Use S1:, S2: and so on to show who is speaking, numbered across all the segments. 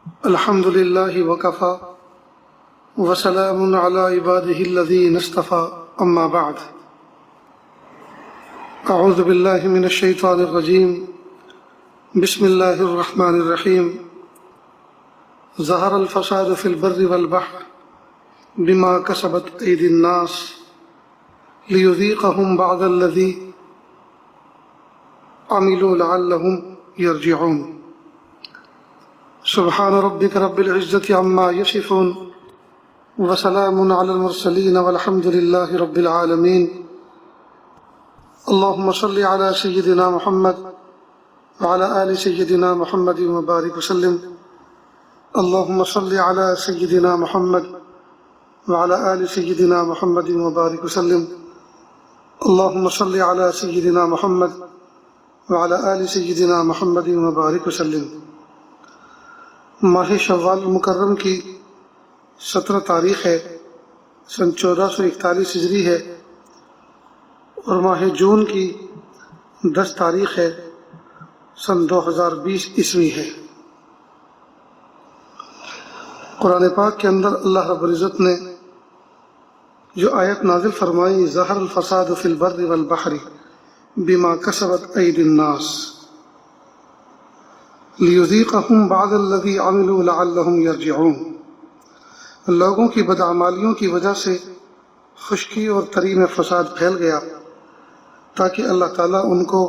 S1: الحمد لله وكفى وسلام على عباده الذين اصطفى أما بعد. أعوذ بالله من الشيطان الرجيم. بسم الله الرحمن الرحيم. ظهر الفساد في البر والبحر بما كسبت أيدي الناس ليذيقهم بعض الذي عملوا لعلهم يرجعون. سبحان ربك رب العزة عما يصفون وسلام على المرسلين والحمد لله رب العالمين. اللهم صل على سيدنا محمد وعلى آل سيدنا محمد وبارك وسلم. اللهم صل على سيدنا محمد وعلى آل سيدنا محمد وبارك وسلم. اللهم صل على سيدنا محمد وعلى آل سيدنا محمد وبارك وسلم. ماہ شوال مکرم کی 17 تاریخ ہے، سن 1441 ہجری ہے، اور ماہ جون کی 10 تاریخ ہے، سن 2020 عیسوی ہے۔ قرآن پاک کے اندر اللہ رب العزت نے جو آیت نازل فرمائی، ظہر الفساد فی البر والبحر بما کسبت ایدی الناس لیذیقہم بعض الذی عملوا لعلہم یرجعون، لوگوں کی بدعمالیوں کی وجہ سے خشکی اور تری میں فساد پھیل گیا تاکہ اللہ تعالیٰ ان کو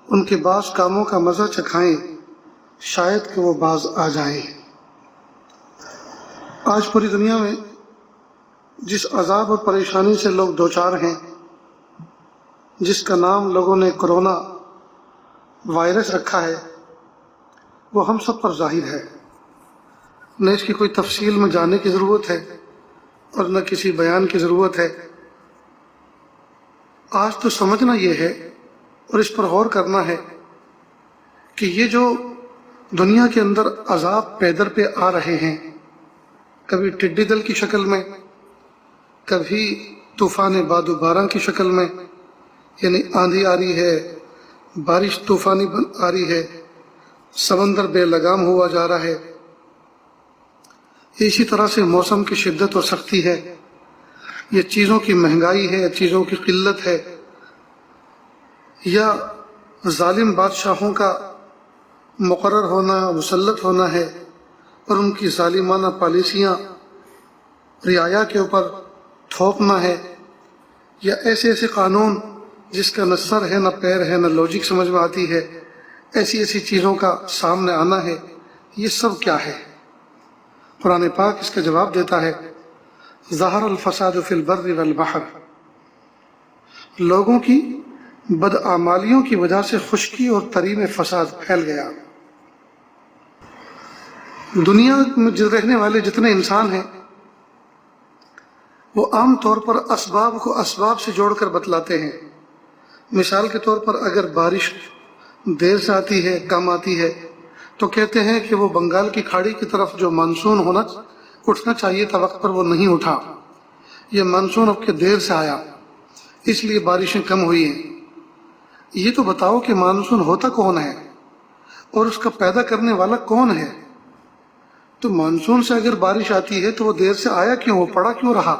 S1: ان کے بعض کاموں کا مزہ چکھائیں، شاید کہ وہ باز آ جائیں۔ آج پوری دنیا میں جس عذاب اور پریشانی سے لوگ دوچار ہیں، جس کا نام لوگوں نے کرونا وائرس رکھا ہے، وہ ہم سب پر ظاہر ہے، نہ اس کی کوئی تفصیل میں جانے کی ضرورت ہے اور نہ کسی بیان کی ضرورت ہے۔ آج تو سمجھنا یہ ہے اور اس پر غور کرنا ہے کہ یہ جو دنیا کے اندر عذاب پیدر پہ آ رہے ہیں، کبھی ٹڈی دل کی شکل میں، کبھی طوفان باد و باران کی شکل میں، یعنی آندھی آ رہی ہے، بارش طوفانی آ رہی ہے، سمندر بے لگام ہوا جا رہا ہے، اسی طرح سے موسم کی شدت اور سختی ہے، یہ چیزوں کی مہنگائی ہے، چیزوں کی قلت ہے، یا ظالم بادشاہوں کا مقرر ہونا، مسلط ہونا ہے، اور ان کی ظالمانہ پالیسیاں رعایا کے اوپر تھوپنا ہے، یا ایسے ایسے قانون جس کا نہ سر ہے، نہ پیر ہے، نہ لوجک سمجھ میں آتی ہے، ایسی ایسی چیزوں کا سامنے آنا ہے۔ یہ سب کیا ہے؟ قرآن پاک اس کا جواب دیتا ہے، ظہر الفساد فی البر والبحر، لوگوں کی بدعمالیوں کی وجہ سے خشکی اور تری میں فساد پھیل گیا۔ دنیا میں رہنے والے جتنے انسان ہیں وہ عام طور پر اسباب کو اسباب سے جوڑ کر بتلاتے ہیں۔ مثال کے طور پر اگر بارش دیر سے آتی ہے، کم آتی ہے، تو کہتے ہیں کہ وہ بنگال کی کھاڑی کی طرف جو مانسون اٹھنا چاہیے تھا وقت پر، وہ نہیں اٹھا، یہ مانسون اب کے دیر سے آیا، اس لیے بارشیں کم ہوئی ہیں۔ یہ تو بتاؤ کہ مانسون ہوتا کون ہے اور اس کا پیدا کرنے والا کون ہے؟ تو مانسون سے اگر بارش آتی ہے تو وہ دیر سے آیا کیوں، وہ پڑا کیوں رہا،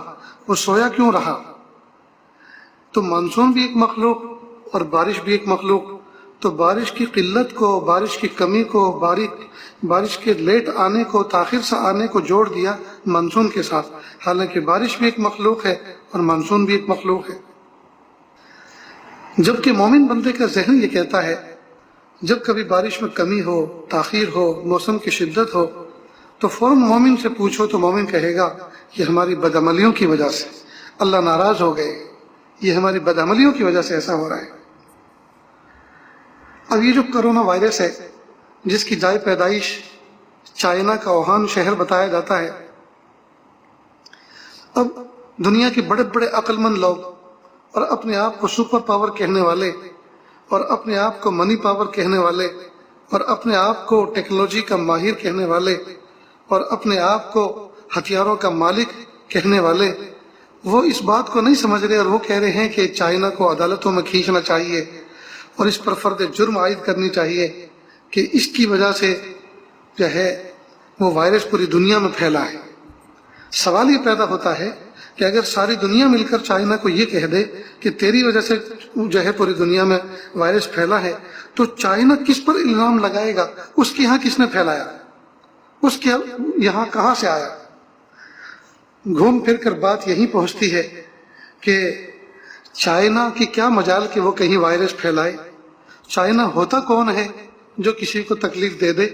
S1: وہ سویا کیوں رہا؟ تو مانسون بھی ایک مخلوق اور بارش بھی ایک مخلوق، تو بارش کی قلت کو، بارش کی کمی کو، بارش کے لیٹ آنے کو، تاخیر سے آنے کو جوڑ دیا مانسون کے ساتھ، حالانکہ بارش بھی ایک مخلوق ہے اور مانسون بھی ایک مخلوق ہے۔ جبکہ مومن بندے کا ذہن یہ کہتا ہے جب کبھی بارش میں کمی ہو، تاخیر ہو، موسم کی شدت ہو، تو فوراً مومن سے پوچھو تو مومن کہے گا یہ ہماری بدعملیوں کی وجہ سے، اللہ ناراض ہو گئے، یہ ہماری بدعملیوں کی وجہ سے ایسا ہو رہا ہے۔ اب یہ جو کرونا وائرس ہے، جس کی جائے پیدائش چائنا کا ووہان شہر بتایا جاتا ہے، اب دنیا کے بڑے بڑے عقل مند لوگ اور اپنے آپ کو سپر پاور کہنے والے اور اپنے آپ کو منی پاور کہنے والے اور اپنے آپ کو ٹیکنالوجی کا ماہر کہنے والے اور اپنے آپ کو ہتھیاروں کا مالک کہنے والے، وہ اس بات کو نہیں سمجھ رہے اور وہ کہہ رہے ہیں کہ چائنا کو عدالتوں میں کھینچنا چاہیے اور اس پر فرد جرم عائد کرنی چاہیے کہ اس کی وجہ سے جو ہے وہ وائرس پوری دنیا میں پھیلا ہے۔ سوال یہ پیدا ہوتا ہے کہ اگر ساری دنیا مل کر چائنا کو یہ کہہ دے کہ تیری وجہ سے جو ہے پوری دنیا میں وائرس پھیلا ہے، تو چائنا کس پر الزام لگائے گا؟ اس کے ہاں کس نے پھیلایا؟ اس کے یہاں کہاں سے آیا؟ گھوم پھر کر بات یہی پہنچتی ہے کہ چائنا کی کیا مجال کہ وہ کہیں وائرس پھیلائے؟ چائنا ہوتا کون ہے جو کسی کو تکلیف دے دے؟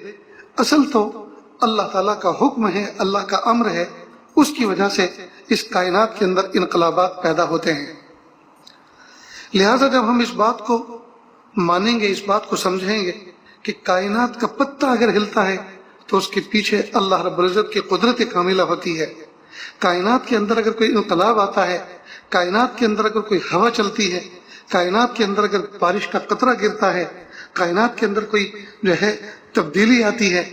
S1: اصل تو اللہ تعالیٰ کا حکم ہے، اللہ کا امر ہے، اس کی وجہ سے اس کائنات کے اندر انقلابات پیدا ہوتے ہیں۔ لہٰذا جب ہم اس بات کو مانیں گے، اس بات کو سمجھیں گے کہ کائنات کا پتہ اگر ہلتا ہے تو اس کے پیچھے اللہ رب العزت کی قدرت کاملہ ہوتی ہے۔ کائنات کے اندر اگر کوئی انقلاب آتا ہے، کائنات کے اندر اگر کوئی ہوا چلتی ہے، کائنات کے اندر اگر بارش کا قطرہ گرتا ہے، کائنات کے اندر کوئی جو ہے تبدیلی آتی ہے،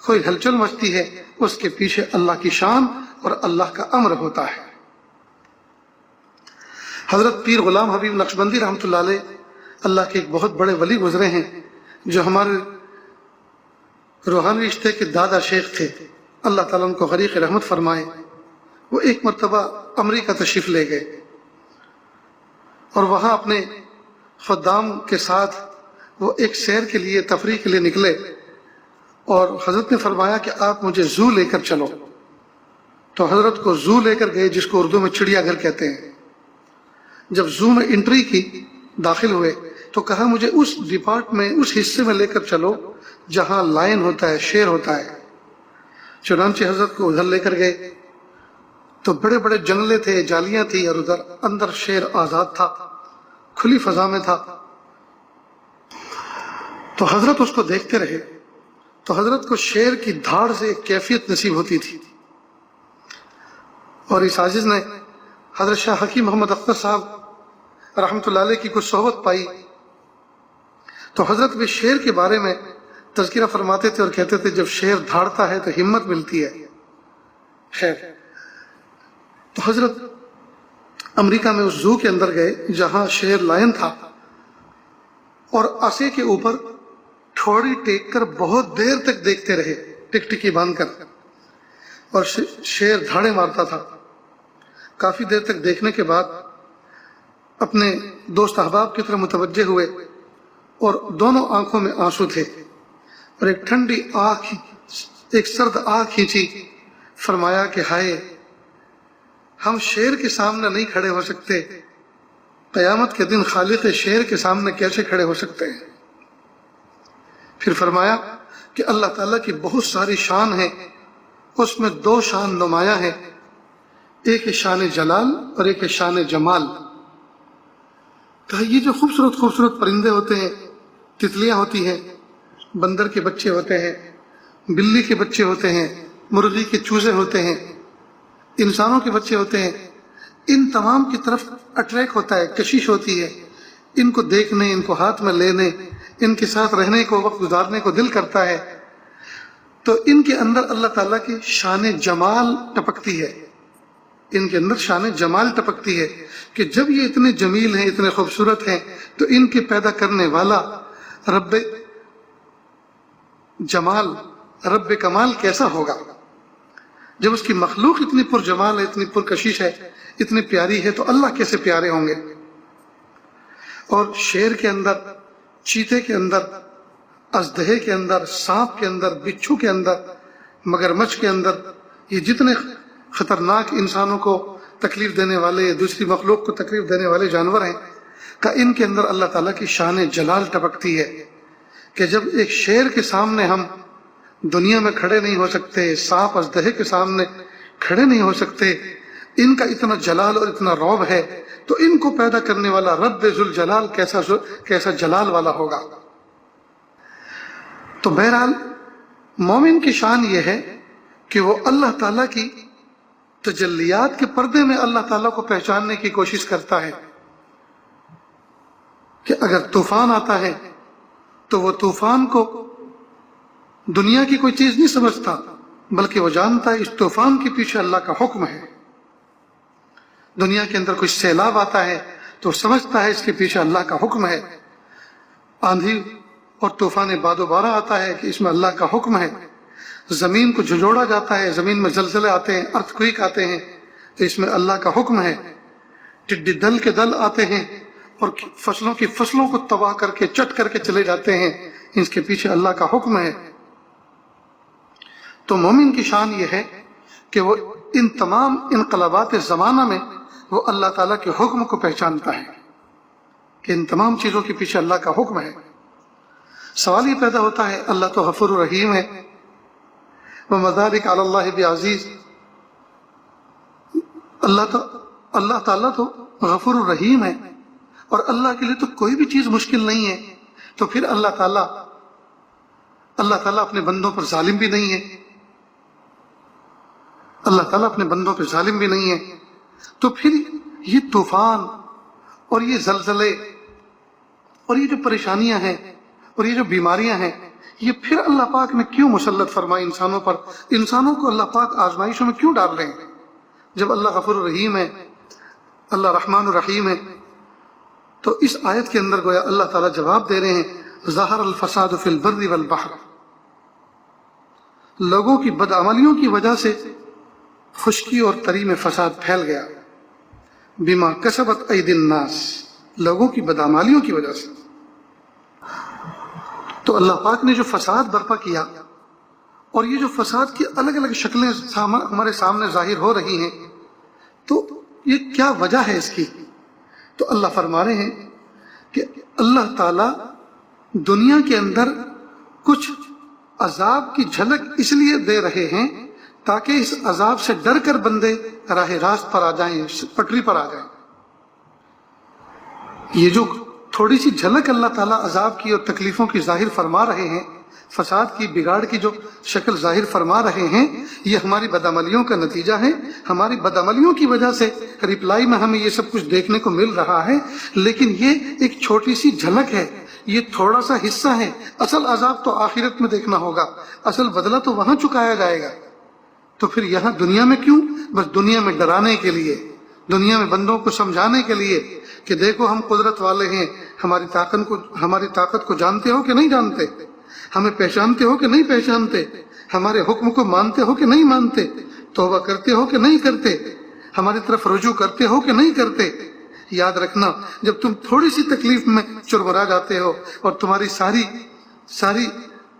S1: کوئی ہلچل مچتی ہے، اس کے پیچھے اللہ کی شان اور اللہ کا امر ہوتا ہے۔ حضرت پیر غلام حبیب نقشبندی رحمۃ اللہ علیہ اللہ کے ایک بہت بڑے ولی گزرے ہیں، جو ہمارے روحانی رشتے کے دادا شیخ تھے، اللہ تعالیٰ ان کو غریق رحمت فرمائے۔ وہ ایک مرتبہ امریکہ تشریف لے گئے اور وہاں اپنے خدام کے ساتھ وہ ایک سیر کے لیے، تفریح کے لیے نکلے، اور حضرت نے فرمایا کہ آپ مجھے زو لے کر چلو۔ تو حضرت کو زو لے کر گئے، جس کو اردو میں چڑیا گھر کہتے ہیں۔ جب زو میں انٹری کی، داخل ہوئے، تو کہا مجھے اس ڈپارٹ میں، اس حصے میں لے کر چلو جہاں لائن ہوتا ہے، شیر ہوتا ہے۔ چنانچہ حضرت کو ادھر لے کر گئے تو بڑے بڑے جنگلے تھے، جالیاں تھی، اور ادھر اندر شیر آزاد تھا، کھلی فضا میں تھا۔ تو حضرت اس کو دیکھتے رہے، تو حضرت کو شیر کی دھاڑ سے ایک کیفیت نصیب ہوتی تھی، اور اس عاجز نے حضرت شاہ حکیم محمد اختر صاحب رحمۃ اللہ علیہ کی کچھ صحبت پائی۔ تو حضرت بھی شیر کے بارے میں تذکرہ فرماتے تھے اور کہتے تھے جب شیر دھاڑتا ہے تو ہمت ملتی ہے۔ خیر، تو حضرت امریکہ میں اس زو کے اندر گئے جہاں شیر لائن تھا، اور عصے کے اوپر ٹھوڑی ٹیک کر بہت دیر تک دیکھتے رہے، ٹکٹکی باندھ کر، اور شیر دھاڑے مارتا تھا۔ کافی دیر تک دیکھنے کے بعد اپنے دوست احباب کی طرف متوجہ ہوئے، اور دونوں آنکھوں میں آنسو تھے، اور ایک ٹھنڈی آنکھ، ایک سرد آنکھ کھینچی، فرمایا کہ ہائے، ہم شیر کے سامنے نہیں کھڑے ہو سکتے، قیامت کے دن خالق شیر کے سامنے کیسے کھڑے ہو سکتے ہیں؟ پھر فرمایا کہ اللہ تعالیٰ کی بہت ساری شان ہے، اس میں دو شان نمایاں ہیں، ایک ہے شان جلال اور ایک ہے شان جمال۔ کہا یہ جو خوبصورت خوبصورت پرندے ہوتے ہیں، تتلیاں ہوتی ہیں، بندر کے بچے ہوتے ہیں، بلی کے بچے ہوتے ہیں، مرغی کے چوزے ہوتے ہیں، انسانوں کے بچے ہوتے ہیں، ان تمام کی طرف اٹریک ہوتا ہے، کشش ہوتی ہے، ان کو دیکھنے، ان کو ہاتھ میں لینے، ان کے ساتھ رہنے کو، وقت گزارنے کو دل کرتا ہے۔ تو ان کے اندر اللہ تعالیٰ کی شان جمال ٹپکتی ہے، ان کے اندر شان جمال ٹپکتی ہے کہ جب یہ اتنے جمیل ہیں، اتنے خوبصورت ہیں، تو ان کے پیدا کرنے والا رب جمال، رب کمال کیسا ہوگا؟ جب اس کی مخلوق اتنی پر جمال ہے، اتنی پر کشش ہے، اتنی پیاری ہے، تو اللہ کیسے پیارے ہوں گے؟ اور شیر کے اندر، چیتے کے اندر، اژدہے کے اندر، سانپ کے اندر، بچھو کے اندر، مگرمچھ کے اندر، یہ جتنے خطرناک انسانوں کو تکلیف دینے والے، دوسری مخلوق کو تکلیف دینے والے جانور ہیں، کہ ان کے اندر اللہ تعالیٰ کی شان جلال ٹپکتی ہے کہ جب ایک شیر کے سامنے ہم دنیا میں کھڑے نہیں ہو سکتے، سانپ اژدہے کے سامنے کھڑے نہیں ہو سکتے، ان کا اتنا جلال اور اتنا رعب ہے، تو ان کو پیدا کرنے والا رب ذوالجلال کیسا جلال والا ہوگا؟ تو بہرحال مومن کی شان یہ ہے کہ وہ اللہ تعالیٰ کی تجلیات کے پردے میں اللہ تعالیٰ کو پہچاننے کی کوشش کرتا ہے، کہ اگر طوفان آتا ہے تو وہ طوفان کو دنیا کی کوئی چیز نہیں سمجھتا، بلکہ وہ جانتا ہے اس طوفان کے پیچھے اللہ کا حکم ہے۔ دنیا کے اندر کوئی سیلاب آتا ہے تو سمجھتا ہے اس کے پیچھے اللہ کا حکم ہے۔ آندھی اور طوفان باد و بارہ آتا ہے کہ اس میں اللہ کا حکم ہے۔ زمین کو جھنجھوڑا جاتا ہے، زمین میں زلزلے آتے ہیں، ارتھ کوئک آتے ہیں، تو اس میں اللہ کا حکم ہے۔ ٹڈی دل کے دل آتے ہیں اور فصلوں کو تباہ کر کے چٹ کر کے چلے جاتے ہیں، اس کے پیچھے اللہ کا حکم ہے۔ تو مومن کی شان یہ ہے کہ وہ ان تمام انقلابات زمانہ میں وہ اللہ تعالیٰ کے حکم کو پہچانتا ہے کہ ان تمام چیزوں کے پیچھے اللہ کا حکم ہے۔ سوال یہ پیدا ہوتا ہے، اللہ تو غفور الرحیم ہے، وَمَذَالِكَ عَلَى اللَّهِ بِعَزِيزٍ، اللہ تعالیٰ تو غفور الرحیم ہے اور اللہ کے لیے تو کوئی بھی چیز مشکل نہیں ہے، تو پھر اللہ تعالیٰ اپنے بندوں پر ظالم بھی نہیں ہے، اللہ تعالیٰ اپنے بندوں پر ظالم بھی نہیں ہے، تو پھر یہ طوفان اور یہ زلزلے اور یہ جو پریشانیاں ہیں اور یہ جو بیماریاں ہیں، یہ پھر اللہ پاک نے کیوں مسلط فرمائی انسانوں پر؟ انسانوں کو اللہ پاک آزمائشوں میں کیوں ڈال رہے ہیں جب اللہ غفور الرحیم ہے، اللہ رحمان الرحیم ہے؟ تو اس آیت کے اندر گویا اللہ تعالیٰ جواب دے رہے ہیں، ظہر الفساد فی البر والبحر، لوگوں کی بدعملیوں کی وجہ سے خشکی اور تری میں فساد پھیل گیا، بما کسبت ایدی الناس، لوگوں کی بدعملیوں کی وجہ سے۔ تو اللہ پاک نے جو فساد برپا کیا اور یہ جو فساد کی الگ الگ شکلیں ہمارے سامنے ظاہر ہو رہی ہیں، تو یہ کیا وجہ ہے اس کی؟ تو اللہ فرما رہے ہیں کہ اللہ تعالیٰ دنیا کے اندر کچھ عذاب کی جھلک اس لیے دے رہے ہیں تاکہ اس عذاب سے ڈر کر بندے راہ راست پر آ جائیں، پٹری پر آ جائیں۔ یہ جو تھوڑی سی جھلک اللہ تعالیٰ عذاب کی اور تکلیفوں کی ظاہر فرما رہے ہیں، فساد کی بگاڑ کی جو شکل ظاہر فرما رہے ہیں، یہ ہماری بدعملیوں کا نتیجہ ہے۔ ہماری بدعملیوں کی وجہ سے رپلائی میں ہمیں یہ سب کچھ دیکھنے کو مل رہا ہے، لیکن یہ ایک چھوٹی سی جھلک ہے، یہ تھوڑا سا حصہ ہے۔ اصل عذاب تو آخرت میں دیکھنا ہوگا، اصل بدلہ تو وہاں چکایا جائے گا۔ تو پھر یہاں دنیا میں کیوں؟ بس دنیا میں ڈرانے کے لیے، دنیا میں بندوں کو سمجھانے کے لیے کہ دیکھو ہم قدرت والے ہیں، ہماری طاقت کو جانتے ہو کہ نہیں جانتے، ہمیں پہچانتے ہو کہ نہیں پہچانتے، ہمارے حکم کو مانتے ہو کہ نہیں مانتے، توبہ کرتے ہو کہ نہیں کرتے، ہماری طرف رجوع کرتے ہو کہ نہیں کرتے۔ یاد رکھنا، جب تم تھوڑی سی تکلیف میں چرمرا جاتے ہو اور تمہاری ساری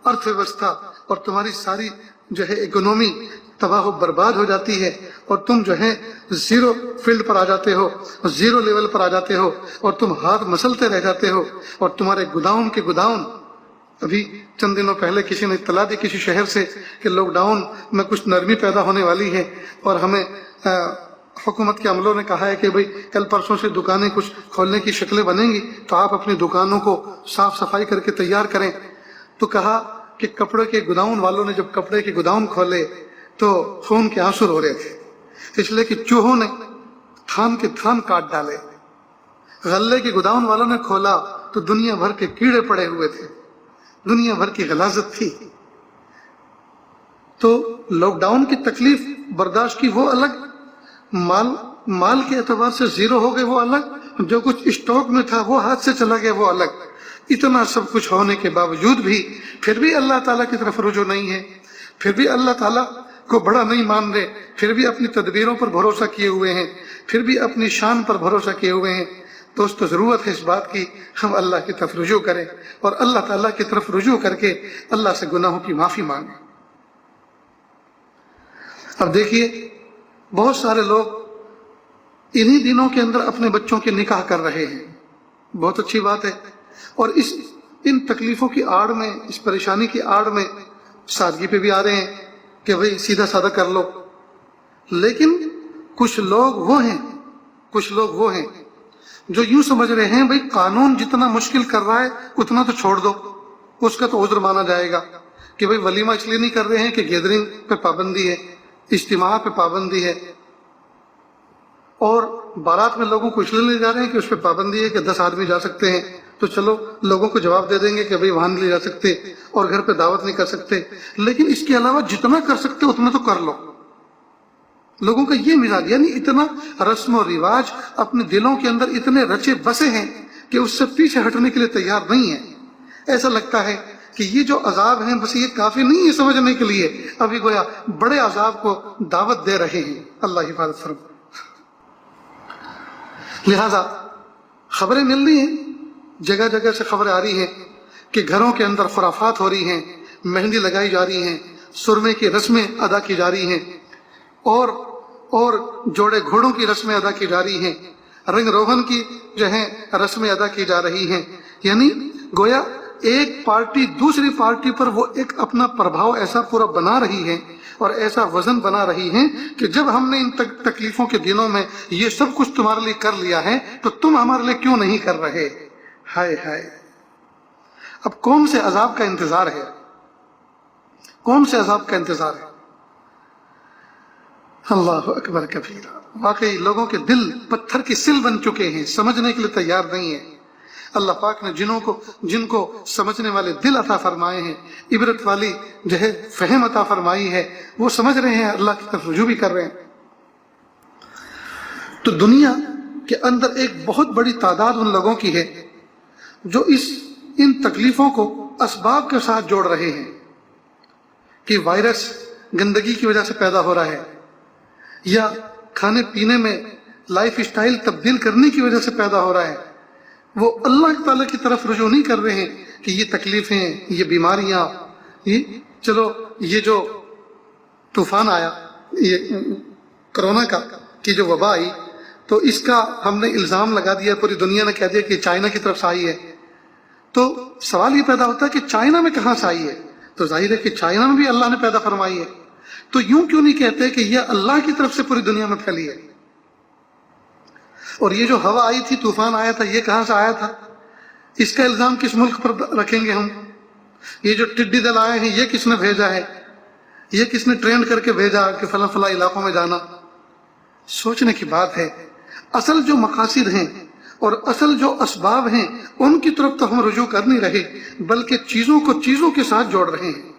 S1: ارتھ ویوستھا اور تمہاری ساری جو ہے اکنومی تباہ و برباد ہو جاتی ہے اور تم جو ہے زیرو فیلڈ پر آ جاتے ہو، زیرو لیول پر آ جاتے ہو اور تم ہاتھ مسلتے رہ جاتے ہو اور تمہارے گوداؤن کے گوداؤن، ابھی چند دنوں پہلے کسی نے اطلاع دی کسی شہر سے کہ لاک ڈاؤن میں کچھ نرمی پیدا ہونے والی ہے اور ہمیں حکومت کے عملوں نے کہا ہے کہ بھئی کل پرسوں سے دکانیں کچھ کھولنے کی شکلیں بنیں گی تو آپ اپنی دکانوں کو صاف صفائی کر کے تیار کریں۔ تو کہا کہ کپڑے کے گوداؤن والوں نے جب کپڑے کے گوداؤن کھولے تو خون کے آنسو ہو رہے تھے، اس لیے کہ چوہوں نے تھان کے تھان کاٹ ڈالے۔ غلے کے گوداؤن والوں نے کھولا تو دنیا بھر کے کیڑے پڑے ہوئے تھے، دنیا بھر کی غلاظت تھی۔ تو لاک ڈاؤن کی تکلیف برداشت کی وہ الگ، مال کے اعتبار سے زیرو ہو گئے وہ الگ، جو کچھ اسٹاک میں تھا وہ ہاتھ سے چلا گیا وہ الگ۔ اتنا سب کچھ ہونے کے باوجود بھی پھر بھی اللہ تعالیٰ کی طرف رجوع نہیں ہے، پھر بھی اللہ تعالیٰ کو بڑا نہیں مان رہے، پھر بھی اپنی تدبیروں پر بھروسہ کیے ہوئے ہیں، پھر بھی اپنی شان پر بھروسہ کیے ہوئے ہیں۔ دوستو ضرورت ہے اس بات کی ہم اللہ کی طرف رجوع کریں اور اللہ تعالیٰ کی طرف رجوع کر کے اللہ سے گناہوں کی معافی مانگیں۔ اب دیکھیے بہت سارے لوگ انہی دنوں کے اندر اپنے بچوں کے نکاح کر رہے ہیں، بہت اچھی بات ہے، اور ان تکلیفوں کی آڑ میں، اس پریشانی کی آڑ میں سادگی پہ بھی آ رہے ہیں کہ بھئی سیدھا سادہ کر لو۔ لیکن کچھ لوگ وہ ہیں جو یوں سمجھ رہے ہیں بھئی قانون جتنا مشکل کر رہا ہے اتنا تو چھوڑ دو، اس کا تو عذر مانا جائے گا کہ بھئی ولیمہ اس لیے نہیں کر رہے ہیں کہ گیدرنگ پہ پابندی ہے، اجتماع پہ پابندی ہے، اور بارات میں لوگوں کو اس لیے لے جا رہے ہیں کہ اس پہ پابندی ہے کہ 10 آدمی جا سکتے ہیں، تو چلو لوگوں کو جواب دے دیں گے کہ بھئی وہاں نہیں لے جا سکتے اور گھر پہ دعوت نہیں کر سکتے، لیکن اس کے علاوہ جتنا کر سکتے اتنا تو کر لو۔ لوگوں کا یہ مزاج، یعنی اتنا رسم و رواج اپنے دلوں کے اندر اتنے رچے بسے ہیں کہ اس سے پیچھے ہٹنے کے لیے تیار نہیں ہے۔ ایسا لگتا ہے کہ یہ جو عذاب ہیں بس یہ کافی نہیں ہے سمجھنے کے لیے، ابھی گویا بڑے عذاب کو دعوت دے رہے ہیں۔ اللہ حفاظت فرمائے۔ لہذا خبریں مل رہی ہیں، جگہ جگہ سے خبریں آ رہی ہیں کہ گھروں کے اندر خرافات ہو رہی ہیں، مہندی لگائی جا رہی ہیں، سرمے کی رسمیں ادا کی جا رہی ہیں، اور جوڑے گھوڑوں کی رسمیں ادا کی جا رہی ہیں، رنگ روغن کی جو ہیں رسمیں ادا کی جا رہی ہیں۔ یعنی گویا ایک پارٹی دوسری پارٹی پر وہ ایک اپنا پربھاؤ ایسا پورا بنا رہی ہے اور ایسا وزن بنا رہی ہیں کہ جب ہم نے ان تکلیفوں کے دنوں میں یہ سب کچھ تمہارے لیے کر لیا ہے تو تم ہمارے لیے کیوں نہیں کر رہے؟ ہائے ہائے، اب کون سے عذاب کا انتظار ہے؟ کون سے عذاب کا انتظار ہے؟ اللہ اکبر کبیرہ۔ واقعی لوگوں کے دل پتھر کی سل بن چکے ہیں، سمجھنے کے لیے تیار نہیں ہیں۔ اللہ پاک نے جن کو سمجھنے والے دل عطا فرمائے ہیں، عبرت والی جو ہے فہم عطا فرمائی ہے، وہ سمجھ رہے ہیں، اللہ کی طرف رجوع بھی کر رہے ہیں۔ تو دنیا کے اندر ایک بہت بڑی تعداد ان لوگوں کی ہے جو ان تکلیفوں کو اسباب کے ساتھ جوڑ رہے ہیں کہ وائرس گندگی کی وجہ سے پیدا ہو رہا ہے، یا کھانے پینے میں لائف اسٹائل تبدیل کرنے کی وجہ سے پیدا ہو رہا ہے۔ وہ اللہ تعالیٰ کی طرف رجوع نہیں کر رہے ہیں کہ یہ تکلیفیں، یہ بیماریاں، چلو یہ جو طوفان آیا، یہ کرونا کی جو وبا آئی، تو اس کا ہم نے الزام لگا دیا، پوری دنیا نے کہہ دیا کہ چائنا کی طرف سے آئی ہے۔ تو سوال یہ پیدا ہوتا ہے کہ چائنا میں کہاں سے آئی ہے؟ تو ظاہر ہے کہ چائنا میں بھی اللہ نے پیدا فرمائی ہے، تو یوں کیوں نہیں کہتے کہ یہ اللہ کی طرف سے پوری دنیا میں پھیلی ہے؟ اور یہ جو ہوا آئی تھی، طوفان آیا تھا، یہ کہاں سے آیا تھا؟ اس کا الزام کس ملک پر رکھیں گے ہم؟ یہ جو ٹڈی دل آئے ہیں، یہ کس نے بھیجا ہے؟ یہ کس نے ٹرینڈ کر کے بھیجا کہ فلاں فلاں علاقوں میں جانا؟ سوچنے کی بات ہے۔ اصل جو مقاصد ہیں اور اصل جو اسباب ہیں ان کی طرف تو ہم رجوع کر نہیں رہے، بلکہ چیزوں کو چیزوں کے ساتھ جوڑ رہے ہیں،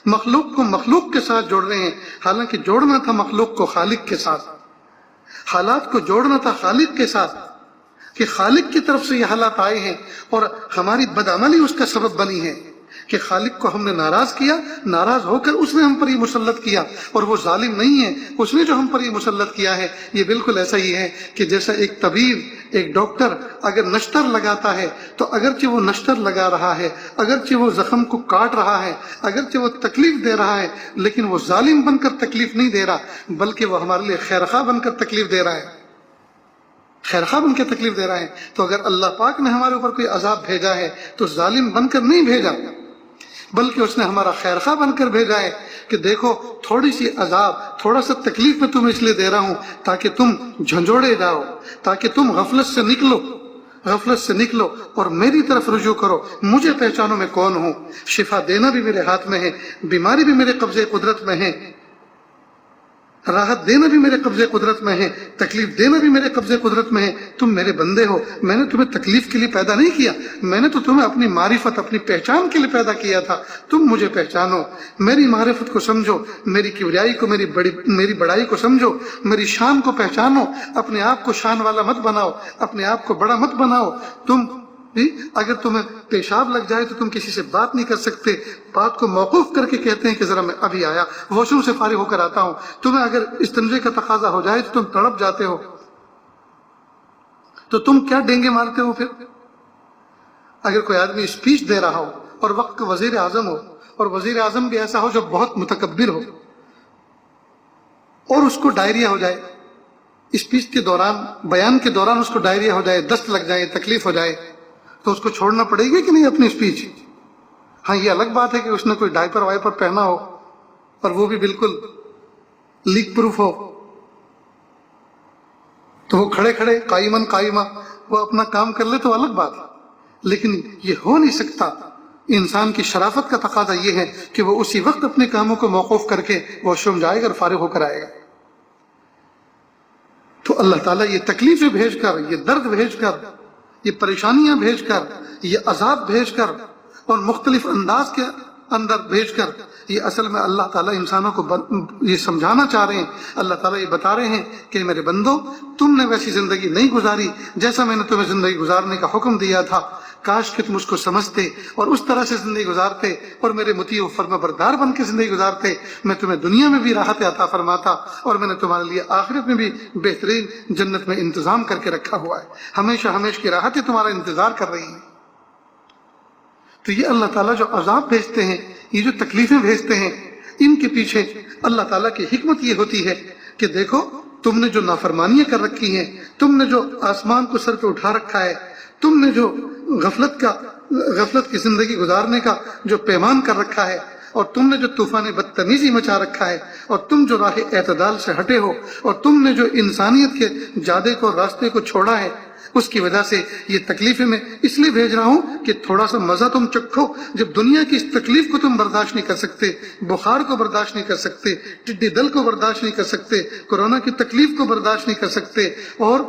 S1: مخلوق کو مخلوق کے ساتھ جوڑ رہے ہیں، حالانکہ جوڑنا تھا مخلوق کو خالق کے ساتھ، حالات کو جوڑنا تھا خالق کے ساتھ، کہ خالق کی طرف سے یہ حالات آئے ہیں اور ہماری بدعملی اس کا سبب بنی ہے کہ خالق کو ہم نے ناراض کیا، ناراض ہو کر اس نے ہم پر یہ مسلط کیا، اور وہ ظالم نہیں ہے، اس نے جو ہم پر یہ مسلط کیا ہے یہ بالکل ایسا ہی ہے کہ جیسا ایک طبیب، ایک ڈاکٹر اگر نشتر لگاتا ہے تو اگرچہ وہ نشتر لگا رہا ہے، اگرچہ وہ زخم کو کاٹ رہا ہے، اگرچہ وہ تکلیف دے رہا ہے، لیکن وہ ظالم بن کر تکلیف نہیں دے رہا، بلکہ وہ ہمارے لیے خیرخواہ بن کر تکلیف دے رہا ہے، خیرخواہ بن کے تکلیف دے رہا ہے۔ تو اگر اللہ پاک نے ہمارے اوپر کوئی عذاب بھیجا ہے تو ظالم بن کر نہیں بھیجا، بلکہ اس نے ہمارا خیرخواہ بن کر بھیجا ہے کہ دیکھو تھوڑی سی عذاب، تھوڑا سا تکلیف میں تمہیں اس لیے دے رہا ہوں تاکہ تم جھنجھوڑے جاؤ، تاکہ تم غفلت سے نکلو اور میری طرف رجوع کرو، مجھے پہچانو میں کون ہوں۔ شفا دینا بھی میرے ہاتھ میں ہے، بیماری بھی میرے قبضے قدرت میں ہے، راحت دینا بھی میرے قبضے قدرت میں ہے، تکلیف دینا بھی میرے قبضے قدرت میں ہے۔ تم میرے بندے ہو، میں نے تمہیں تکلیف کے لیے پیدا نہیں کیا، میں نے تو تمہیں اپنی معرفت، اپنی پہچان کے لیے پیدا کیا تھا۔ تم مجھے پہچانو، میری معرفت کو سمجھو، میری کبریائی کو، میری بڑائی کو سمجھو، میری شان کو پہچانو، اپنے آپ کو شان والا مت بناؤ، اپنے آپ کو بڑا مت بناؤ۔ تم اگر تمہیں پیشاب لگ جائے تو تم کسی سے بات نہیں کر سکتے، بات کو موقوف کر کے کہتے ہیں کہ ذرا میں ابھی آیا، واش روم سے فارغ ہو کر آتا ہوں۔ تمہیں اگر استنجے کا تقاضا ہو جائے تو تم تڑپ جاتے ہو، تو تم کیا ڈینگے مارتے ہو؟ پھر اگر کوئی آدمی اسپیچ دے رہا ہو اور وقت کا وزیر اعظم ہو، اور وزیر اعظم بھی ایسا ہو جو بہت متکبر ہو، اور اس کو ڈائریا ہو جائے، اسپیچ کے دوران، بیان کے دوران اس کو ڈائریا ہو جائے، دست لگ جائے، تکلیف ہو جائے، تو اس کو چھوڑنا پڑے گی کہ نہیں اپنی اسپیچ؟ ہاں یہ الگ بات ہے کہ اس نے کوئی ڈائپر وائپر پہنا ہو اور وہ بھی بالکل لیک پروف ہو، تو وہ کھڑے کھڑے قائمہ وہ اپنا کام کر لے تو الگ بات ہے، لیکن یہ ہو نہیں سکتا۔ انسان کی شرافت کا تقاضا یہ ہے کہ وہ اسی وقت اپنے کاموں کو موقوف کر کے واش روم جائے گا اور فارغ ہو کر آئے گا۔ تو اللہ تعالیٰ یہ تکلیفیں بھیج کر، یہ درد بھیج کر، یہ پریشانیاں بھیج کر، یہ عذاب بھیج کر اور مختلف انداز کے اندر بھیج کر، یہ اصل میں اللہ تعالیٰ انسانوں کو یہ سمجھانا چاہ رہے ہیں، اللہ تعالیٰ یہ بتا رہے ہیں کہ میرے بندو، تم نے ویسی زندگی نہیں گزاری جیسا میں نے تمہیں زندگی گزارنے کا حکم دیا تھا، کاش کہ تم اس کو سمجھتے اور اس طرح سے زندگی گزارتے اور میرے مطیع و فرما بردار بن کے زندگی گزارتے، میں تمہیں دنیا میں بھی راحت عطا فرماتا اور میں نے تمہارے لیے آخرت میں بھی بہترین جنت میں انتظام کر کے رکھا ہوا ہے، ہمیشہ ہمیشہ کی راحتیں تمہارا انتظار کر رہی ہیں۔ تو یہ اللہ تعالیٰ جو عذاب بھیجتے ہیں، یہ جو تکلیفیں بھیجتے ہیں، ان کے پیچھے اللہ تعالیٰ کی حکمت یہ ہوتی ہے کہ دیکھو تم نے جو نافرمانیاں کر رکھی ہیں، تم نے جو آسمان کو سر پہ اٹھا رکھا ہے، تم نے جو غفلت کی زندگی گزارنے کا جو پیمان کر رکھا ہے، اور تم نے جو طوفان بدتمیزی مچا رکھا ہے، اور تم جو راہ اعتدال سے ہٹے ہو، اور تم نے جو انسانیت کے جادے کو راستے کو چھوڑا ہے، اس کی وجہ سے یہ تکلیفیں میں اس لیے بھیج رہا ہوں کہ تھوڑا سا مزہ تم چکھو۔ جب دنیا کی اس تکلیف کو تم برداشت نہیں کر سکتے، بخار کو برداشت نہیں کر سکتے، ٹڈی دل کو برداشت نہیں کر سکتے، کورونا کی تکلیف کو برداشت نہیں کر سکتے، اور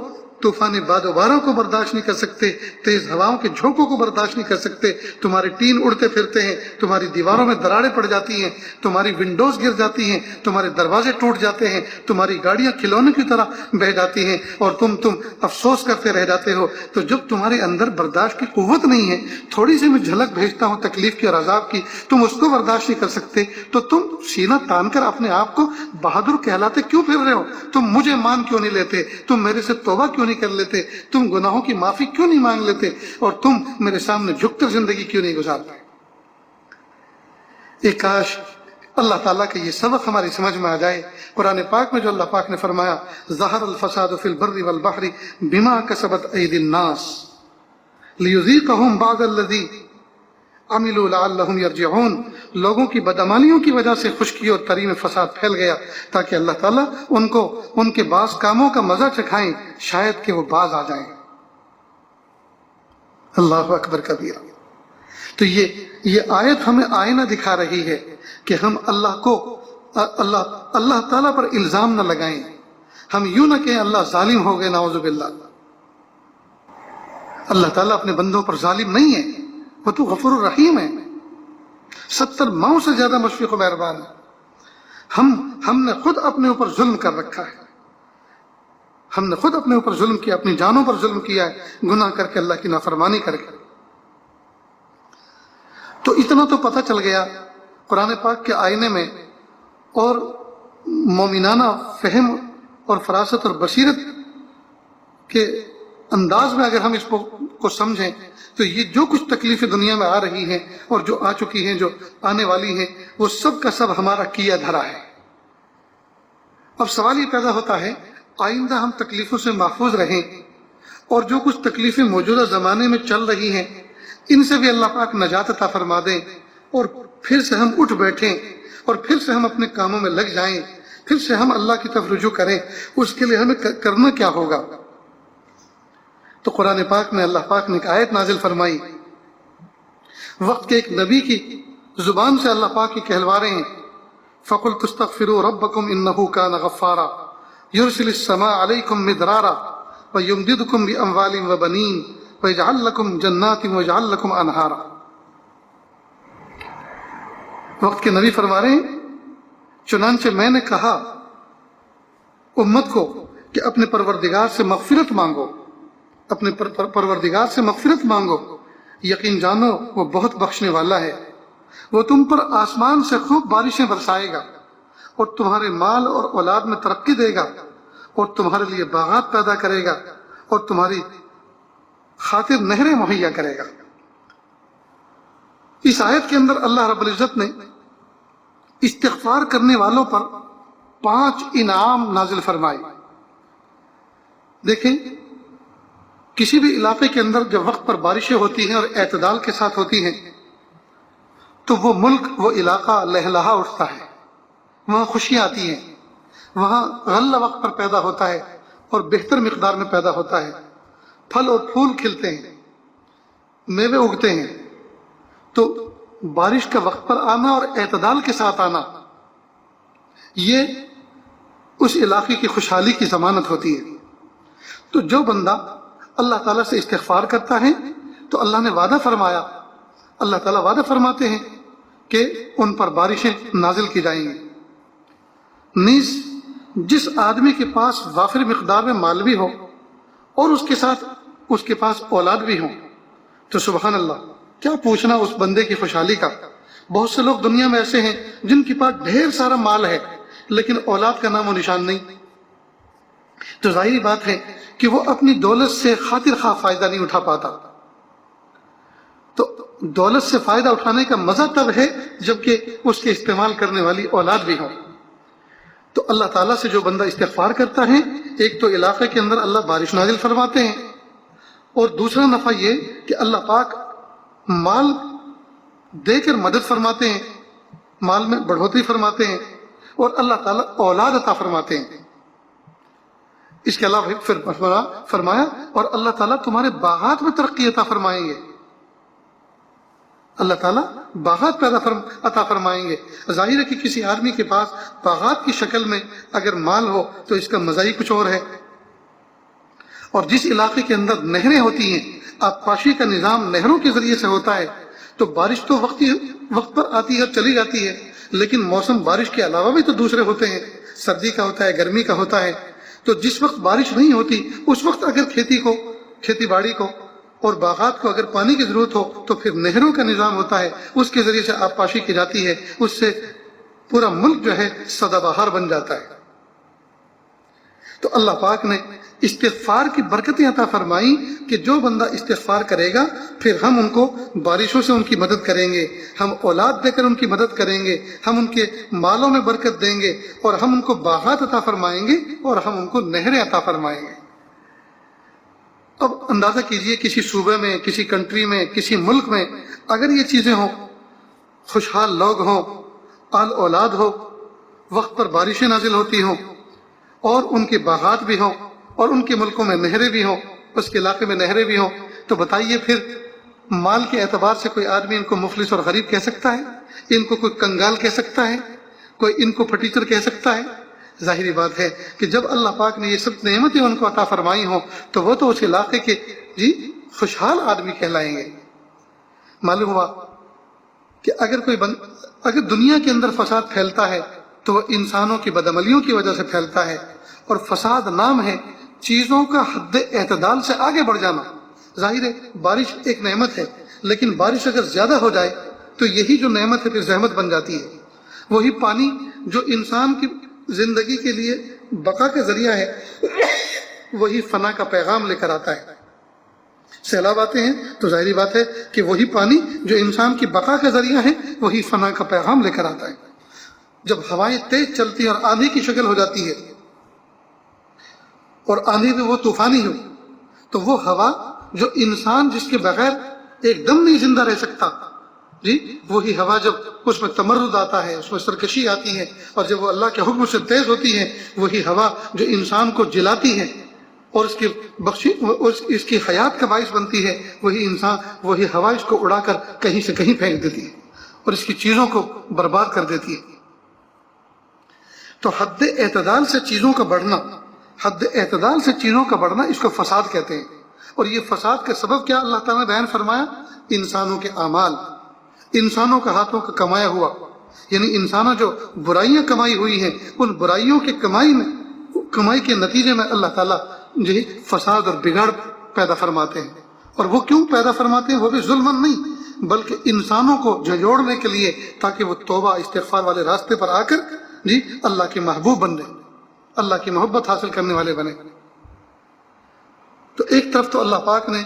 S1: طوفان باد و باروں کو برداشت نہیں کر سکتے، تیز ہواؤں کے جھونکوں کو برداشت نہیں کر سکتے، تمہارے ٹین اڑتے پھرتے ہیں، تمہاری دیواروں میں دراڑیں پڑ جاتی ہیں، تمہاری ونڈوز گر جاتی ہیں، تمہارے دروازے ٹوٹ جاتے ہیں، تمہاری گاڑیاں کھلونے کی طرح بہہ جاتی ہیں، اور تم افسوس کرتے رہ جاتے ہو۔ تو جب تمہارے اندر برداشت کی قوت نہیں ہے، تھوڑی سی میں جھلک بھیجتا ہوں تکلیف کی اور عذاب کی، تم اس کو برداشت نہیں کر سکتے، تو تم سینہ تان کر اپنے آپ کو بہادر کہلاتے کیوں پھر رہے ہو؟ تم مجھے مان کیوں نہیں لیتے؟ تم میرے سے توبہ کیوں نہیں کر لیتے؟ تم گناہوں کی معافی کیوں نہیں مانگ لیتے؟ اور تم میرے سامنے جھک کر زندگی کیوں نہیں گزارتے؟ ایک کاش اللہ تعالیٰ کا یہ سبق ہماری سمجھ میں آ جائے۔ قرآن پاک میں جو اللہ پاک نے فرمایا ظہر الفساد فی البر والبحر بما کسبت ایدی الناس لیذیقہم بعض الذی عملوا لعلہم یرجعون، لوگوں کی بدعمالیوں کی وجہ سے خشکی اور تری میں فساد پھیل گیا تاکہ اللہ تعالیٰ ان کے بعض کاموں کا مزہ چکھائیں، شاید کہ وہ باز آ جائیں۔ اللہ اکبر کبیرہ۔ تو یہ آیت ہمیں آئینہ دکھا رہی ہے کہ ہم اللہ تعالیٰ پر الزام نہ لگائیں، ہم یوں نہ کہیں اللہ ظالم ہو گئے، نعوذ باللہ۔ اللہ تعالیٰ اپنے بندوں پر ظالم نہیں ہے، وہ تو غفور الرحیم ہے، 70 ماؤں سے زیادہ مشفق و مہربان ہے۔ ہم نے خود اپنے اوپر ظلم کر رکھا ہے، ہم نے خود اپنے اوپر ظلم کیا، اپنی جانوں پر ظلم کیا ہے، گناہ کر کے، اللہ کی نافرمانی کر کے۔ تو اتنا تو پتہ چل گیا قرآن پاک کے آئینے میں، اور مومنانہ فہم اور فراست اور بصیرت کے انداز میں اگر ہم اس کو سمجھیں تو یہ جو کچھ تکلیفیں دنیا میں آ رہی ہیں اور جو آ چکی ہیں، جو آنے والی ہیں، وہ سب کا سب ہمارا کیا دھرا ہے۔ اب سوال یہ پیدا ہوتا ہے آئندہ ہم تکلیفوں سے محفوظ رہیں، اور جو کچھ تکلیفیں موجودہ زمانے میں چل رہی ہیں ان سے بھی اللہ پاک نجات عطا فرما دیں، اور پھر سے ہم اٹھ بیٹھیں، اور پھر سے ہم اپنے کاموں میں لگ جائیں، پھر سے ہم اللہ کی طرف رجوع کریں۔ اس کے لیے ہمیں کرنا کیا ہوگا؟ تو قرآن پاک میں اللہ پاک نے ایک آیت نازل فرمائی، وقت کے ایک نبی کی زبان سے اللہ پاک کی کہلوا رہے ہیں، فَقُلْتُ اسْتَغْفِرُوا رَبَّكُمْ إِنَّهُ كَانَ غَفَّارًا يُرْسِلِ السَّمَاءَ عَلَيْكُمْ مِدْرَارًا وَيُمْدِدْكُمْ بِأَمْوَالٍ وَبَنِينَ وَيَجْعَلْ لَكُمْ جَنَّاتٍ وَيَجْعَلْ لَكُمْ أَنْهَارًا۔ وقت کے نبی فرما رہے ہیں چنانچہ میں نے کہا امت کو کہ اپنے پروردگار سے مغفرت مانگو، اپنے پروردگار سے مغفرت مانگو، یقین جانو وہ بہت بخشنے والا ہے، وہ تم پر آسمان سے خوب بارشیں برسائے گا، اور تمہارے مال اور اولاد میں ترقی دے گا، اور تمہارے لیے باغات پیدا کرے گا، اور تمہاری خاطر نہریں مہیا کرے گا۔ اس آیت کے اندر اللہ رب العزت نے استغفار کرنے والوں پر 5 انعام نازل فرمائے۔ دیکھیں کسی بھی علاقے کے اندر جب وقت پر بارشیں ہوتی ہیں اور اعتدال کے ساتھ ہوتی ہیں تو وہ ملک، وہ علاقہ لہلہا اٹھتا ہے، وہاں خوشیاں آتی ہیں، وہاں غلہ وقت پر پیدا ہوتا ہے اور بہتر مقدار میں پیدا ہوتا ہے، پھل اور پھول کھلتے ہیں، میوے اگتے ہیں۔ تو بارش کا وقت پر آنا اور اعتدال کے ساتھ آنا یہ اس علاقے کی خوشحالی کی ضمانت ہوتی ہے۔ تو جو بندہ اللہ تعالیٰ سے استغفار کرتا ہے تو اللہ نے وعدہ فرمایا، اللہ تعالیٰ وعدہ فرماتے ہیں کہ ان پر بارشیں نازل کی جائیں گی۔ نیز جس آدمی کے پاس وافر مقدار میں مال بھی ہو اور اس کے ساتھ اس کے پاس اولاد بھی ہوں، تو سبحان اللہ، کیا پوچھنا اس بندے کی خوشحالی کا۔ بہت سے لوگ دنیا میں ایسے ہیں جن کے پاس ڈھیر سارا مال ہے لیکن اولاد کا نام و نشان نہیں، تو ظاہری بات ہے کہ وہ اپنی دولت سے خاطر خواہ فائدہ نہیں اٹھا پاتا۔ تو دولت سے فائدہ اٹھانے کا مزہ تب ہے جبکہ اس کے استعمال کرنے والی اولاد بھی ہو۔ تو اللہ تعالیٰ سے جو بندہ استغفار کرتا ہے، ایک تو علاقے کے اندر اللہ بارش نازل فرماتے ہیں، اور دوسرا نفع یہ کہ اللہ پاک مال دے کر مدد فرماتے ہیں، مال میں بڑھوتری فرماتے ہیں، اور اللہ تعالیٰ اولاد عطا فرماتے ہیں۔ اس کے علاوہ پھر فرمایا اور اللہ تعالیٰ تمہارے باغات میں ترقی عطا فرمائیں گے، اللہ تعالیٰ باغات عطا فرمائیں گے۔ ظاہر ہے کہ کسی آدمی کے پاس باغات کی شکل میں اگر مال ہو تو اس کا مزہ ہی کچھ اور ہے۔ اور جس علاقے کے اندر نہریں ہوتی ہیں، آبپاشی کا نظام نہروں کے ذریعے سے ہوتا ہے، تو بارش تو وقت پر آتی ہے اور چلی جاتی ہے، لیکن موسم بارش کے علاوہ بھی تو دوسرے ہوتے ہیں، سردی کا ہوتا ہے، گرمی کا ہوتا ہے۔ تو جس وقت بارش نہیں ہوتی اس وقت اگر کھیتی باڑی کو اور باغات کو اگر پانی کی ضرورت ہو تو پھر نہروں کا نظام ہوتا ہے، اس کے ذریعے سے آبپاشی کی جاتی ہے، اس سے پورا ملک جو ہے سدا بہار بن جاتا ہے۔ تو اللہ پاک نے استغفار کی برکتیں عطا فرمائی کہ جو بندہ استغفار کرے گا پھر ہم ان کو بارشوں سے ان کی مدد کریں گے، ہم اولاد دے کر ان کی مدد کریں گے، ہم ان کے مالوں میں برکت دیں گے، اور ہم ان کو باغات عطا فرمائیں گے، اور ہم ان کو نہریں عطا فرمائیں گے۔ اب اندازہ کیجئے کسی صوبے میں، کسی کنٹری میں، کسی ملک میں اگر یہ چیزیں ہوں، خوشحال لوگ ہوں، آل اولاد ہو، وقت پر بارشیں نازل ہوتی ہوں، اور ان کے باغات بھی ہوں، اور ان کے ملکوں میں نہریں بھی ہوں، اس کے علاقے میں نہریں بھی ہوں، تو بتائیے پھر مال کے اعتبار سے کوئی آدمی ان کو مفلس اور غریب کہہ سکتا ہے؟ ان کو کوئی کنگال کہہ سکتا ہے؟ کوئی ان کو پھٹیچر کہہ سکتا ہے؟ ظاہری بات ہے کہ جب اللہ پاک نے یہ سب نعمتیں ان کو عطا فرمائی ہوں تو وہ تو اس علاقے کے خوشحال آدمی کہلائیں گے۔ معلوم ہوا کہ اگر دنیا کے اندر فساد پھیلتا ہے تو وہ انسانوں کی بدعملیوں کی وجہ سے پھیلتا ہے، اور فساد نام ہے چیزوں کا حد اعتدال سے آگے بڑھ جانا۔ ظاہر ہے بارش ایک نعمت ہے، لیکن بارش اگر زیادہ ہو جائے تو یہی جو نعمت ہے پھر زحمت بن جاتی ہے۔ وہی پانی جو انسان کی زندگی کے لیے بقا کا ذریعہ ہے وہی فنا کا پیغام لے کر آتا ہے۔ سیلاب آتے ہیں تو ظاہری بات ہے کہ وہی پانی جو انسان کی بقا کا ذریعہ ہے وہی فنا کا پیغام لے کر آتا ہے۔ جب ہوائیں تیز چلتی ہیں اور آندھی کی شکل ہو جاتی ہے، اور آندھی میں وہ طوفانی ہو، تو وہ ہوا جو انسان جس کے بغیر ایک دم نہیں زندہ رہ سکتا، وہی ہوا جب اس میں تمرد آتا ہے، اس میں سرکشی آتی ہے، اور جب وہ اللہ کے حکم سے تیز ہوتی ہے، وہی ہوا جو انسان کو جلاتی ہے اور اس کی حیات کا باعث بنتی ہے، وہی ہوا اس کو اڑا کر کہیں سے کہیں پھینک دیتی ہے اور اس کی چیزوں کو برباد کر دیتی ہے۔ تو حد اعتدال سے چیزوں کا بڑھنا اس کو فساد کہتے ہیں۔ اور یہ فساد کا سبب کیا اللہ تعالیٰ نے بیان فرمایا؟ انسانوں کے اعمال، انسانوں کا ہاتھوں کا کمایا ہوا، یعنی انسانوں جو برائیاں کمائی ہوئی ہیں، ان برائیوں کی کمائی کے نتیجے میں اللہ تعالیٰ فساد اور بگاڑ پیدا فرماتے ہیں۔ اور وہ کیوں پیدا فرماتے ہیں؟ وہ بھی ظلمن نہیں بلکہ انسانوں کو جھنجھوڑنے کے لیے، تاکہ وہ توبہ استغفار والے راستے پر آ کر اللہ کے محبوب بن جائیں، اللہ کی محبت حاصل کرنے والے بنے۔ تو ایک طرف تو اللہ پاک نے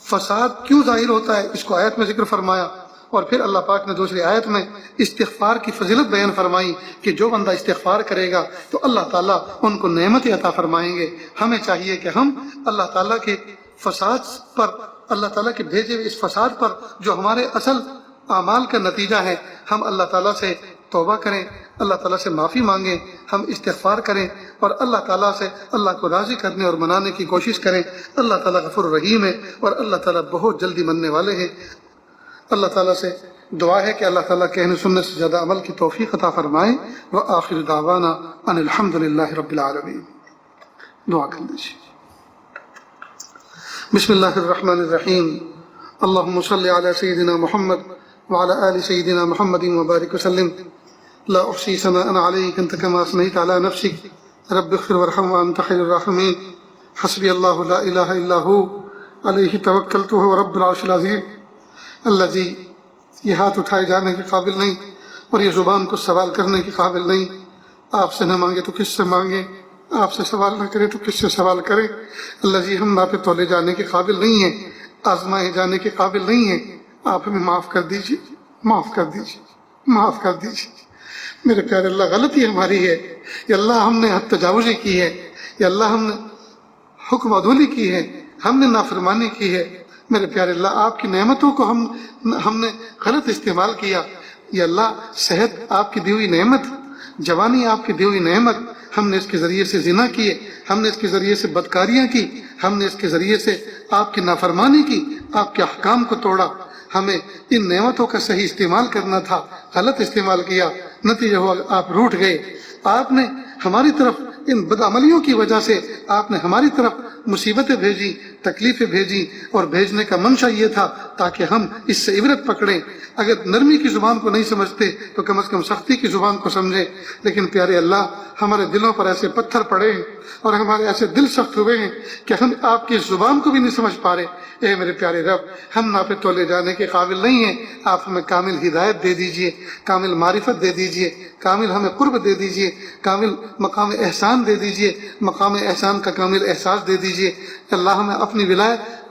S1: فساد کیوں ظاہر ہوتا ہے اس کو آیت میں ذکر فرمایا، اور پھر اللہ پاک نے دوسری آیت میں استغفار کی فضیلت بیان فرمائی کہ جو بندہ استغفار کرے گا تو اللہ تعالیٰ ان کو نعمت عطا فرمائیں گے۔ ہمیں چاہیے کہ ہم اللہ تعالیٰ کے فساد پر، اللہ تعالیٰ کے بھیجے ہوئے اس فساد پر جو ہمارے اصل اعمال کا نتیجہ ہے، ہم اللہ تعالیٰ سے توبہ کریں، اللہ تعالیٰ سے معافی مانگیں، ہم استغفار کریں، اور اللہ تعالیٰ سے اللہ کو راضی کرنے اور منانے کی کوشش کریں۔ اللہ تعالیٰ غفور رحیم ہے اور اللہ تعالیٰ بہت جلدی مننے والے ہیں۔ اللہ تعالیٰ سے دعا ہے کہ اللہ تعالیٰ کہنے سننے سے زیادہ عمل کی توفیق عطا فرمائے۔ وآخر دعوانا ان الحمد للہ رب العالمین۔ دعا کر لیجیے۔ بسم اللہ الرحمن الرحیم۔ اللہم صلی علی سیدنا محمد وعلی آل سیدنا محمد وبارک وسلم۔ لا احصی ثناء علیک انت کما اثنیت علی نفسک رب اغفر وارحم وانت خیر الراحمین۔ حسبی اللہ لا الہ الا ہو علیہ توکلت وهو رب العرش العظیم۔ اللہ جی یہ ہاتھ اٹھائے جانے کے قابل نہیں اور یہ زبان کو سوال کرنے کے قابل نہیں، آپ سے نہ مانگے تو کس سے مانگے، آپ سے سوال نہ کرے تو کس سے سوال کرے۔ اللہ جی ہم ناپے تولے جانے کے قابل نہیں ہیں، آزمائے جانے کے قابل نہیں ہیں، آپ ہمیں معاف کر دیجیے، معاف کر دیجیے، معاف کر دیجیے۔ میرے پیارے اللہ غلطی ہماری ہے، یا اللہ ہم نے حد تجاوزی کی ہے، یا اللہ ہم نے حکم عدولی کی ہے، ہم نے نافرمانی کی ہے۔ میرے پیارے اللہ آپ کی نعمتوں کو ہم نے غلط استعمال کیا۔ یا اللہ صحت آپ کی دی ہوئی نعمت، جوانی آپ کی دی ہوئی نعمت، ہم نے اس کے ذریعے سے زنا کیے، ہم نے اس کے ذریعے سے بدکاریاں کی، ہم نے اس کے ذریعے سے آپ کی نافرمانی کی، آپ کے احکام کو توڑا۔ ہمیں ان نعمتوں کا صحیح استعمال کرنا تھا، غلط استعمال کیا، نتیجہ ہوا آپ روٹھ گئے۔ آپ نے ہماری طرف ان بدعملیوں کی وجہ سے آپ نے ہماری طرف مصیبتیں بھیجی، تکلیفیں بھیجی، اور بھیجنے کا منشا یہ تھا تاکہ ہم اس سے عبرت پکڑیں۔ اگر نرمی کی زبان کو نہیں سمجھتے تو کم از کم سختی کی زبان کو سمجھیں۔ لیکن پیارے اللہ ہمارے دلوں پر ایسے پتھر پڑے ہیں اور ہمارے ایسے دل سخت ہوئے ہیں کہ ہم آپ کی زبان کو بھی نہیں سمجھ پا رہے۔ اے میرے پیارے رب ہم ناپے تولے جانے کے قابل نہیں ہیں، آپ ہمیں کامل ہدایت دے دیجئے، کامل معرفت دے دیجئے، کامل ہمیں قرب دے دیجئے، کامل مقام احسان دے دیجئے، مقام احسان کا کامل احساس دے دیجئے۔ اللہ ہمیں اپنی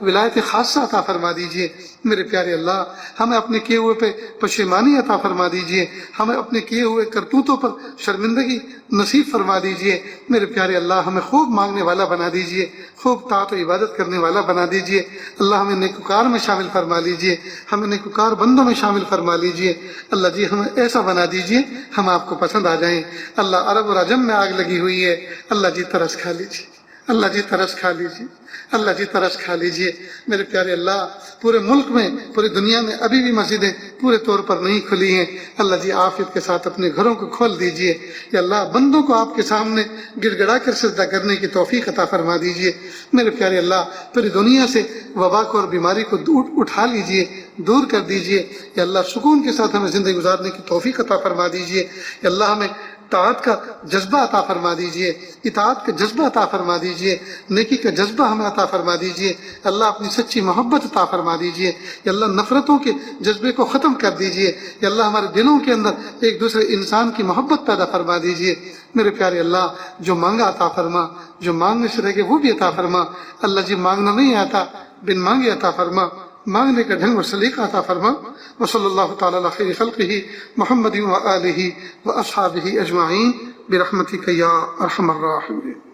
S1: ولایت خاصہ عطا فرما دیجئے۔ میرے پیارے اللہ ہمیں اپنے کیے ہوئے پہ پشیمانی عطا فرما دیجئے، ہمیں اپنے کیے ہوئے کرتوتوں پر شرمندگی نصیب فرما دیجئے۔ میرے پیارے اللہ ہمیں خوب مانگنے والا بنا دیجئے، خوب طاعت و عبادت کرنے والا بنا دیجئے۔ اللہ ہمیں نیکوکار میں شامل فرما لیجئے، ہمیں نیکوکار بندوں میں شامل فرما لیجئے۔ اللہ جی ہمیں ایسا بنا دیجئے ہم آپ کو پسند آ جائیں۔ اللہ عرب اور عجم میں آگ لگی ہوئی ہے، اللہ جی ترس کھا لیجئے، اللہ جی ترس کھا لیجئے، اللہ جی ترس کھا لیجئے۔ میرے پیارے اللہ پورے ملک میں، پوری دنیا میں ابھی بھی مسجدیں پورے طور پر نہیں کھلی ہیں، اللہ جی عافیت کے ساتھ اپنے گھروں کو کھول دیجئے۔ یا اللہ بندوں کو آپ کے سامنے گڑ گڑا کر سجدہ کرنے کی توفیق عطا فرما دیجئے۔ میرے پیارے اللہ پوری دنیا سے وبا کو اور بیماری کو اٹھا لیجئے، دور کر دیجئے۔ یا اللہ سکون کے ساتھ ہمیں زندگی گزارنے کی توفیق عطا فرما دیجئے۔ یا اللہ ہمیں طاعت کا جذبہ عطا فرما دیجئے، اطاعت کا جذبہ عطا فرما دیجئے، نیکی کا جذبہ ہمیں عطا فرما دیجئے۔ اللہ اپنی سچی محبت عطا فرما دیجئے۔ یا اللہ نفرتوں کے جذبے کو ختم کر دیجئے۔ یا اللہ ہمارے دلوں کے اندر ایک دوسرے انسان کی محبت پیدا فرما دیجئے۔ میرے پیارے اللہ جو مانگا عطا فرما، جو مانگنے سے رہ گئے وہ بھی عطا فرما۔ اللہ جی مانگنا نہیں آتا، بن مانگے عطا فرما، مانگنے کا ڈھنگ اور سلیقہ عطا فرما۔ وصلی اللہ تعالی علی خیر خلقہ محمد و آلہ و اصحابہ اجمعین برحمتک یا ارحم الراحمین۔